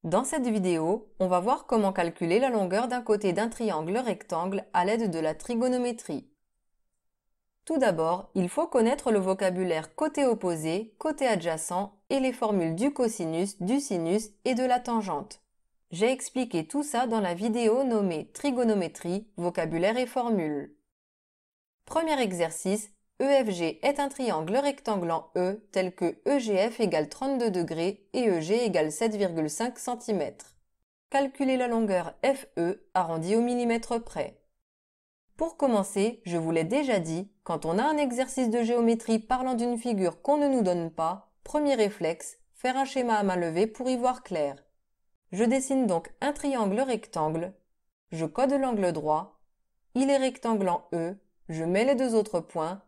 Dans cette vidéo, on va voir comment calculer la longueur d'un côté d'un triangle rectangle à l'aide de la trigonométrie. Tout d'abord, il faut connaître le vocabulaire côté opposé, côté adjacent et les formules du cosinus, du sinus et de la tangente. J'ai expliqué tout ça dans la vidéo nommée Trigonométrie, vocabulaire et formules. Premier exercice, EFG est un triangle rectangle en E tel que EGF égale 32 degrés et EG égale 7,5 cm. Calculez la longueur FE arrondie au millimètre près. Pour commencer, je vous l'ai déjà dit, quand on a un exercice de géométrie parlant d'une figure qu'on ne nous donne pas, premier réflexe, faire un schéma à main levée pour y voir clair. Je dessine donc un triangle rectangle, je code l'angle droit, il est rectangle en E, je mets les deux autres points,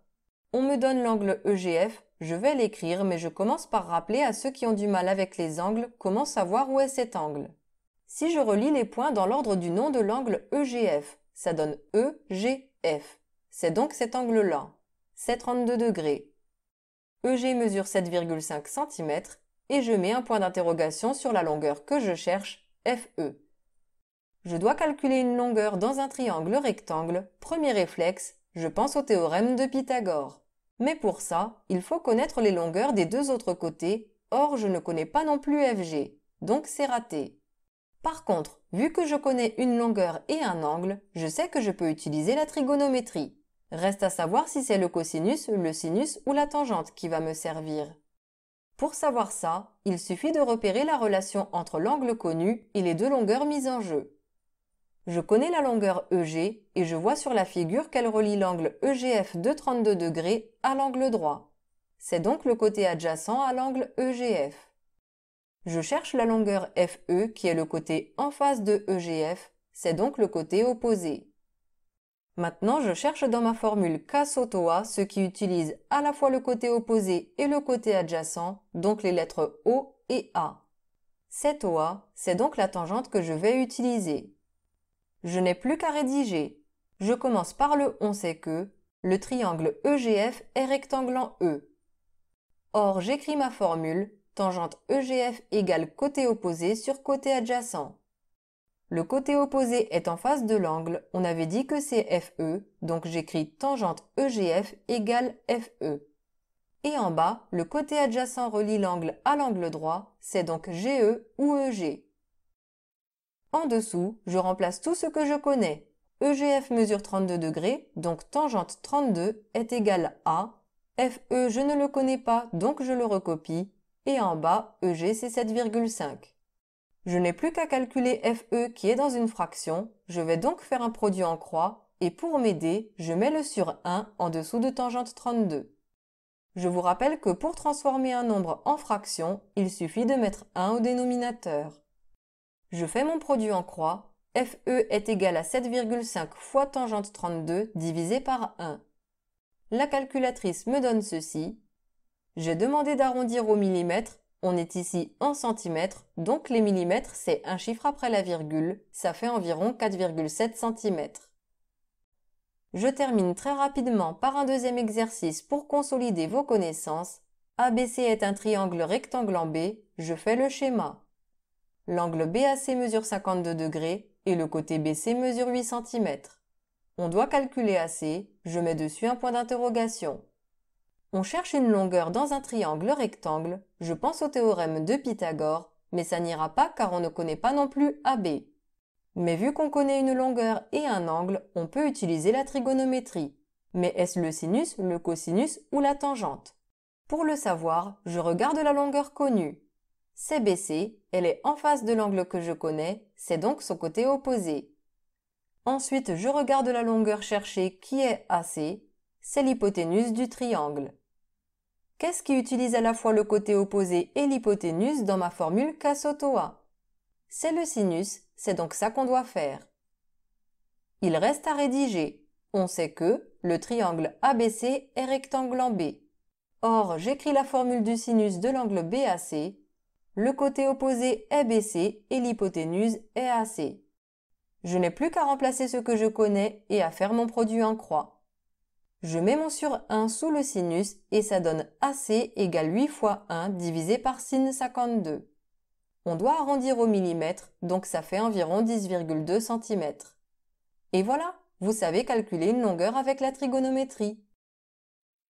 on me donne l'angle EGF, je vais l'écrire mais je commence par rappeler à ceux qui ont du mal avec les angles comment savoir où est cet angle. Si je relie les points dans l'ordre du nom de l'angle EGF, ça donne EGF. C'est donc cet angle-là. C'est 32 degrés. EG mesure 7,5 cm et je mets un point d'interrogation sur la longueur que je cherche, FE. Je dois calculer une longueur dans un triangle rectangle. Premier réflexe, je pense au théorème de Pythagore. Mais pour ça, il faut connaître les longueurs des deux autres côtés. Or, je ne connais pas non plus FG. Donc c'est raté. Par contre, vu que je connais une longueur et un angle, je sais que je peux utiliser la trigonométrie. Reste à savoir si c'est le cosinus, le sinus ou la tangente qui va me servir. Pour savoir ça, il suffit de repérer la relation entre l'angle connu et les deux longueurs mises en jeu. Je connais la longueur EG et je vois sur la figure qu'elle relie l'angle EGF de 32 degrés à l'angle droit. C'est donc le côté adjacent à l'angle EGF. Je cherche la longueur FE qui est le côté en face de EGF, c'est donc le côté opposé. Maintenant, je cherche dans ma formule K sot OA ce qui utilise à la fois le côté opposé et le côté adjacent, donc les lettres O et A. Cette OA, c'est donc la tangente que je vais utiliser. Je n'ai plus qu'à rédiger. Je commence par le on sait que le triangle EGF est rectangle en E. Or, j'écris ma formule tangente EGF égale côté opposé sur côté adjacent. Le côté opposé est en face de l'angle, on avait dit que c'est FE, donc j'écris tangente EGF égale FE. Et en bas, le côté adjacent relie l'angle à l'angle droit, c'est donc GE ou EG. En dessous, je remplace tout ce que je connais. EGF mesure 32 degrés, donc tangente 32 est égale à. FE, je ne le connais pas, donc je le recopie. Et en bas, EG c'est 7,5. Je n'ai plus qu'à calculer FE qui est dans une fraction, je vais donc faire un produit en croix, et pour m'aider, je mets le sur 1 en dessous de tangente 32. Je vous rappelle que pour transformer un nombre en fraction, il suffit de mettre 1 au dénominateur. Je fais mon produit en croix, FE est égal à 7,5 fois tangente 32 divisé par 1. La calculatrice me donne ceci. J'ai demandé d'arrondir au millimètre, on est ici en centimètres, donc les millimètres c'est un chiffre après la virgule, ça fait environ 4,7 cm. Je termine très rapidement par un deuxième exercice pour consolider vos connaissances. ABC est un triangle rectangle en B, je fais le schéma. L'angle BAC mesure 52 degrés et le côté BC mesure 8 cm. On doit calculer AC, je mets dessus un point d'interrogation. On cherche une longueur dans un triangle rectangle, je pense au théorème de Pythagore, mais ça n'ira pas car on ne connaît pas non plus AB. Mais vu qu'on connaît une longueur et un angle, on peut utiliser la trigonométrie. Mais est-ce le sinus, le cosinus ou la tangente? Pour le savoir, je regarde la longueur connue. C'est BC, elle est en face de l'angle que je connais, c'est donc son côté opposé. Ensuite, je regarde la longueur cherchée qui est AC, c'est l'hypoténuse du triangle. Qu'est-ce qui utilise à la fois le côté opposé et l'hypoténuse dans ma formule K sot OA? C'est le sinus, c'est donc ça qu'on doit faire. Il reste à rédiger. On sait que le triangle ABC est rectangle en B. Or, j'écris la formule du sinus de l'angle BAC. Le côté opposé est BC et l'hypoténuse est AC. Je n'ai plus qu'à remplacer ce que je connais et à faire mon produit en croix. Je mets mon sur 1 sous le sinus et ça donne AC égale 8 fois 1 divisé par sin 52. On doit arrondir au millimètre, donc ça fait environ 10,2 cm. Et voilà, vous savez calculer une longueur avec la trigonométrie.